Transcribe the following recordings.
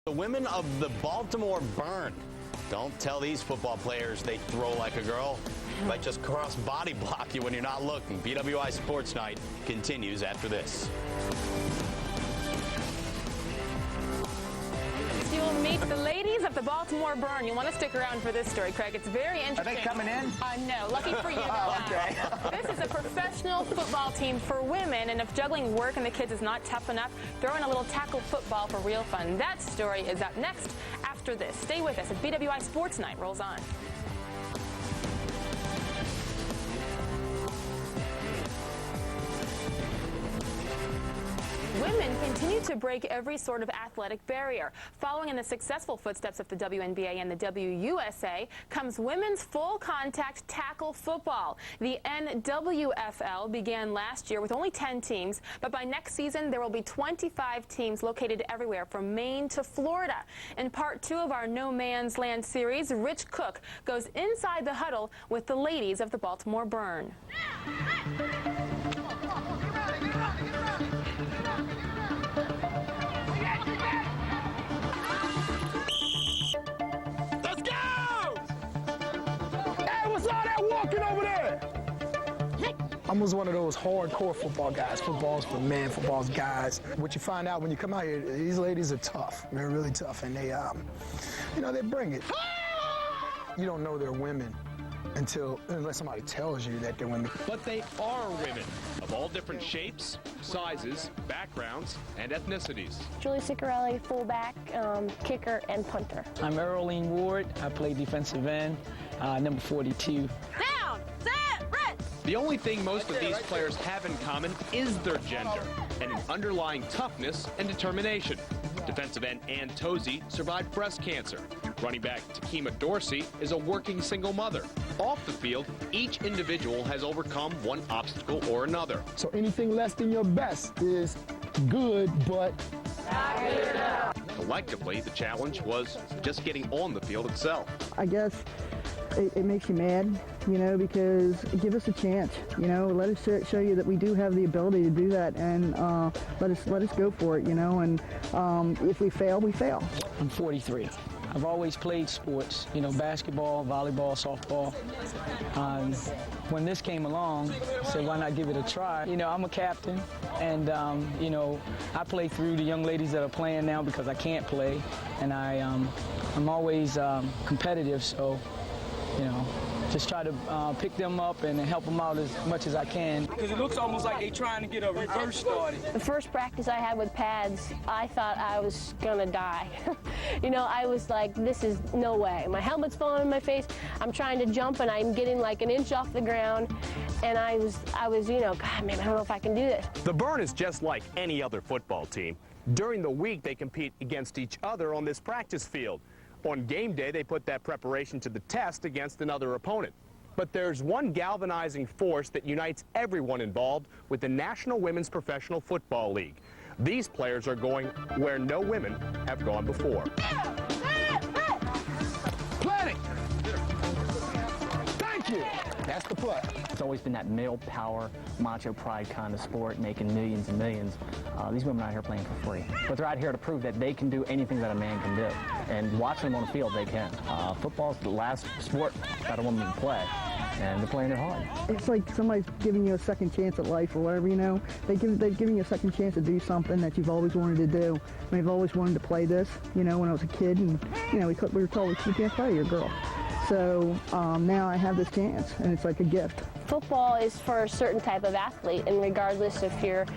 The women of the Baltimore Burn. Don't tell these football players they throw like a girl. Might just cross body block you when you're not looking. BWI Sports Night continues after this. You will meet the ladies of the Baltimore Burn. You want to stick around for this story, Craig. It's very interesting. Are they coming in? No. Lucky for you, Okay. This is a professional football team for women, and if juggling work and the kids is not tough enough, throw in a little tackle football for real fun. That story is up next after this. Stay with us as BWI Sports Night rolls on. Women continue to break every sort of athletic barrier. Following in the successful footsteps of the WNBA and the WUSA comes women's full-contact tackle football. The NWFL began last year with only 10 teams, but by next season there will be 25 teams located everywhere from Maine to Florida. In part 2 of our No Man's Land series, Rich Cook goes inside the huddle with the ladies of the Baltimore Burn. I was one of those hardcore football guys. Football's for men, football's guys. What you find out when you come out here, these ladies are tough. They're really tough, and they, they bring it. You don't know they're women unless somebody tells you that they're women. But they are women of all different shapes, sizes, backgrounds, and ethnicities. Julie Ciccarelli, fullback, kicker, and punter. I'm Earlene Ward. I play defensive end, number 42. Down, set, red. The only thing most of these players have in common is their gender and an underlying toughness and determination. Defensive end Ann Tozy survived breast cancer. Running back Takima Dorsey is a working single mother. Off the field, each individual has overcome one obstacle or another. So anything less than your best is good, but not good enough. Collectively, the challenge was just getting on the field itself. I guess it makes you mad, because give us a chance, let us show you that we do have the ability to do that, and let us go for it, and if we fail, we fail. I'm 43. I've always played sports, basketball, volleyball, softball. When this came along, I said, why not give it a try? I'm a captain, and, I play through the young ladies that are playing now because I can't play, and I'm always competitive, so, just try to pick them up and help them out as much as I can. Because it looks almost like they're trying to get a reverse started. The first practice I had with pads, I thought I was gonna die. I was like, this is no way. My helmet's falling in my face. I'm trying to jump and I'm getting like an inch off the ground. And I was, God, man, I don't know if I can do this. The Burn is just like any other football team. During the week, they compete against each other on this practice field. On game day, they put that preparation to the test against another opponent. But there's one galvanizing force that unites everyone involved with the National Women's Professional Football League. These players are going where no women have gone before. planning. Thank you. That's the play. It's always been that male power, macho pride kind of sport, making millions and millions. These women are out here playing for free. But they're out here to prove that they can do anything that a man can do. And watching them on the field, they can. Football's the last sport that a woman can play. And they're playing it hard. It's like somebody's giving you a second chance at life or whatever, They've given you a second chance to do something that you've always wanted to do. I've always wanted to play this, when I was a kid, and, we were told you can't play, you're a girl. So now I have this chance, and it's like a gift. Football is for a certain type of athlete, and regardless if you're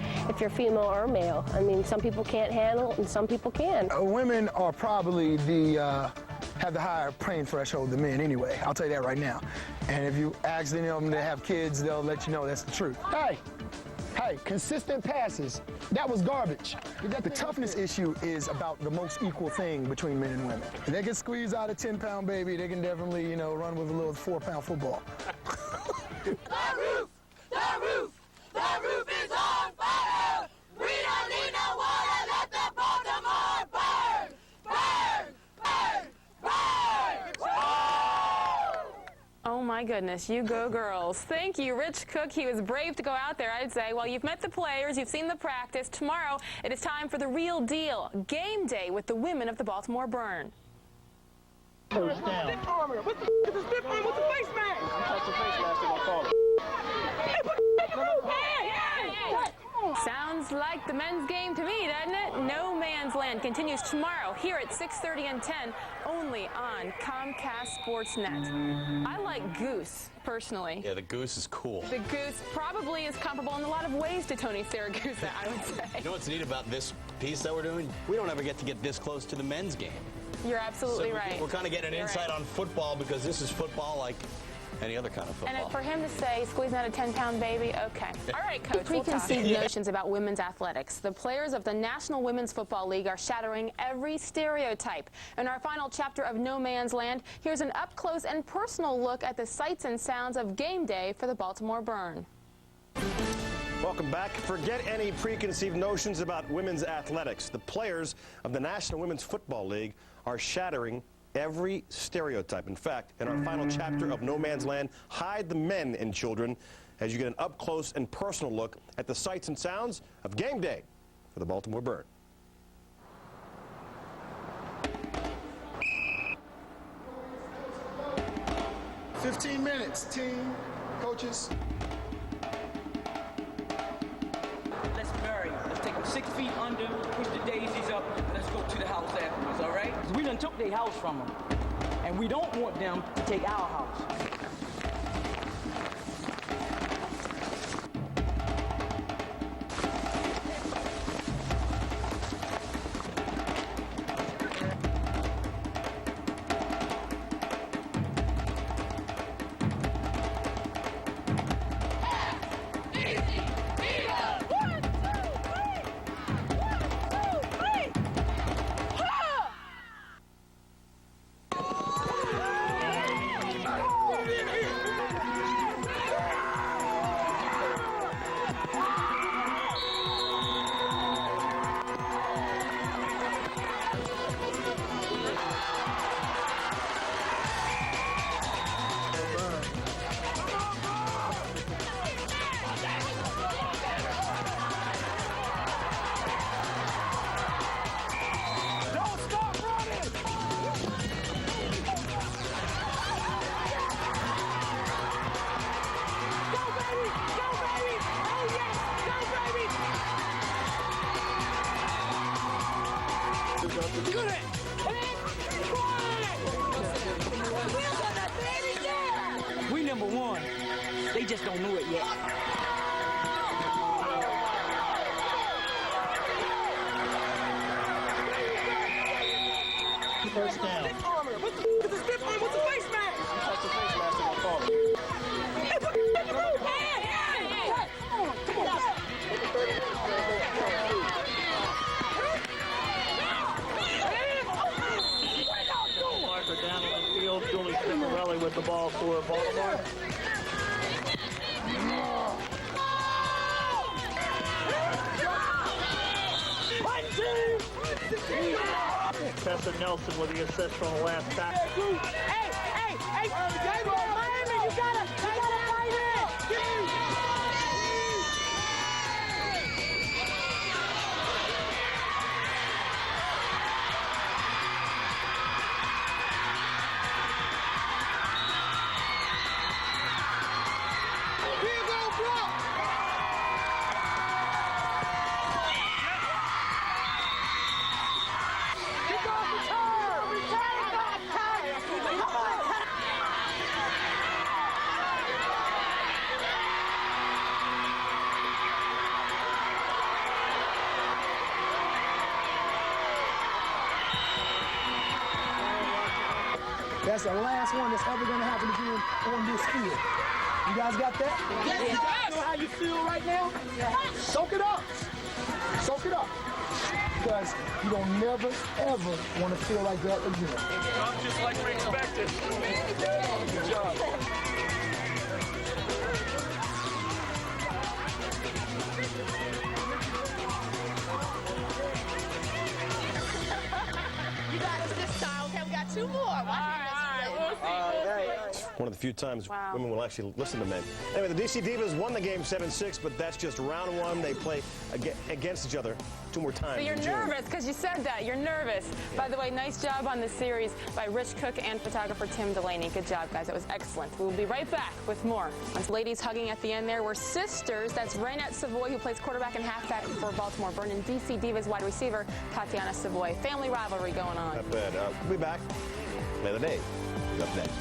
female or male. I mean, some people can't handle it, and some people can. Women are probably have the higher pain threshold than men anyway. I'll tell you that right now. And if you ask any of them to have kids, they'll let you know that's the truth. Hey, consistent passes. That was garbage. The toughness issue is about the most equal thing between men and women. If they can squeeze out a 10-pound baby, they can definitely, run with a little 4-pound football. The roof! The roof! The roof is on fire! We don't need no water! Let the Baltimore burn! Burn! Burn! Burn! Oh my my goodness, you go girls. Thank you, Rich Cook. He was brave to go out there, I'd say. Well, you've met the players, you've seen the practice. Tomorrow, it is time for the real deal. Game day with the women of the Baltimore Burn. First down. Stiff armor. What the f is a stiff armor? What's the face mask? I'm touching face mask if I call it. Hey, put the move. Hey. Sounds like the men's game to me, doesn't it? No Man's Land continues tomorrow here at 6:30 and 10, only on Comcast Sportsnet. I like Goose, personally. Yeah, the Goose is cool. The Goose probably is comparable in a lot of ways to Tony Siragusa, I would say. You know what's neat about this piece that we're doing? We don't ever get to get this close to the men's game. You're absolutely right. We're kind of getting an insight on football because this is football like any other kind of football. And for him to say, squeezing out a 10-pound baby, okay. All right, Coach, preconceived notions about women's athletics. The players of the National Women's Football League are shattering every stereotype. In our final chapter of No Man's Land, here's an up-close and personal look at the sights and sounds of game day for the Baltimore Burn. Welcome back. Forget any preconceived notions about women's athletics. The players of the National Women's Football League are shattering every stereotype. In fact, in our final chapter of No Man's Land, hide the men and children as you get an up-close and personal look at the sights and sounds of game day for the Baltimore Burn. "15 minutes, team, coaches." Let's bury him. Let's take him 6 feet under, push the daisies up, and let's go to the house afterwards, all right? Because we done took their house from them, and we don't want them to take our house. We number one. They just don't know it yet. First down. Stiff armor. What the f is a stiff armor? What's the face mask? I'm touching face mask if I call it. Hey, put the move. Hey. Come on. Take a 30 minutes. Marker down on the field. Julie Ciccarelli with the ball for Baltimore. Tessa Nelson with the assist on the last tackle. Hey, Miami, you gotta fight it. That's the last one that's ever going to happen again on this field. You guys got that? Yes. You know how you feel right now? Soak it up. Soak it up. Because you don't never, ever want to feel like that again. Just like we expected. Good job. You got us this time. Okay, we got 2 more. Watch All right. We'll see. One of the few times Wow. women will actually listen to men. Anyway, the DC Divas won the game 7-6, but that's just round one. They play against each other 2 more times. So you're in June. nervous because you said that. You're nervous. By the way, nice job on the series by Rich Cook and photographer Tim Delaney. Good job, guys. That was excellent. We will be right back with more. Those ladies hugging at the end there were sisters. That's Raynette Savoy, who plays quarterback and halfback for Baltimore Burn, and DC Divas wide receiver Tatiana Savoy. Family rivalry going on. Not bad. We'll be back. Later Day is up next.